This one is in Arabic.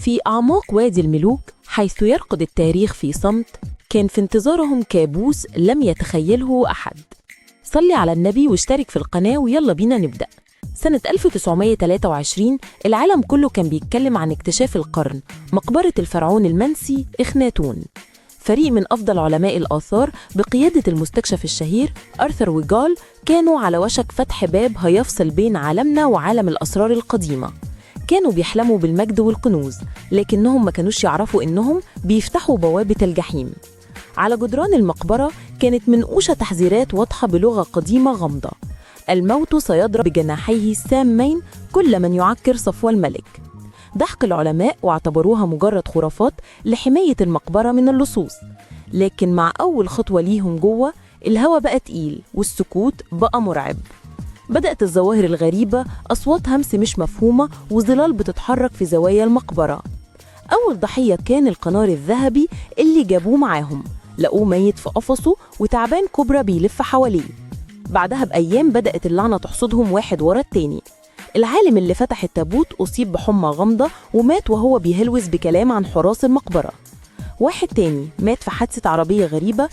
في أعماق وادي الملوك حيث يرقد التاريخ في صمت، كان في انتظارهم كابوس لم يتخيله أحد. صلي على النبي واشترك في القناة ويلا بينا نبدأ. سنة 1923 العالم كله كان بيتكلم عن اكتشاف القرن، مقبرة الفرعون المنسي إخناتون. فريق من أفضل علماء الآثار بقيادة المستكشف الشهير آرثر ويجال كانوا على وشك فتح باب هيفصل بين عالمنا وعالم الأسرار القديمة. كانوا بيحلموا بالمجد والكنوز، لكنهم ما كانوش يعرفوا إنهم بيفتحوا بوابة الجحيم. على جدران المقبرة كانت منقوشة تحذيرات واضحة بلغة قديمة غامضة: الموت سيضرب بجناحيه السامين كل من يعكر صفو الملك. ضحك العلماء واعتبروها مجرد خرافات لحماية المقبرة من اللصوص، لكن مع أول خطوة ليهم جوه الهوا بقى تقيل والسكوت بقى مرعب. بدأت الظواهر الغريبة، أصوات همس مش مفهومة وظلال بتتحرك في زوايا المقبرة. أول ضحية كان القنار الذهبي اللي جابوه معاهم، لقوه ميت في قفصه وتعبان كبرى بيلف حواليه. بعدها بأيام بدأت اللعنة تحصدهم واحد ورا التاني. العالم اللي فتح التابوت أصيب بحمى غامضة ومات وهو بيهلوس بكلام عن حراس المقبرة. واحد تاني مات في حادثة عربية غريبة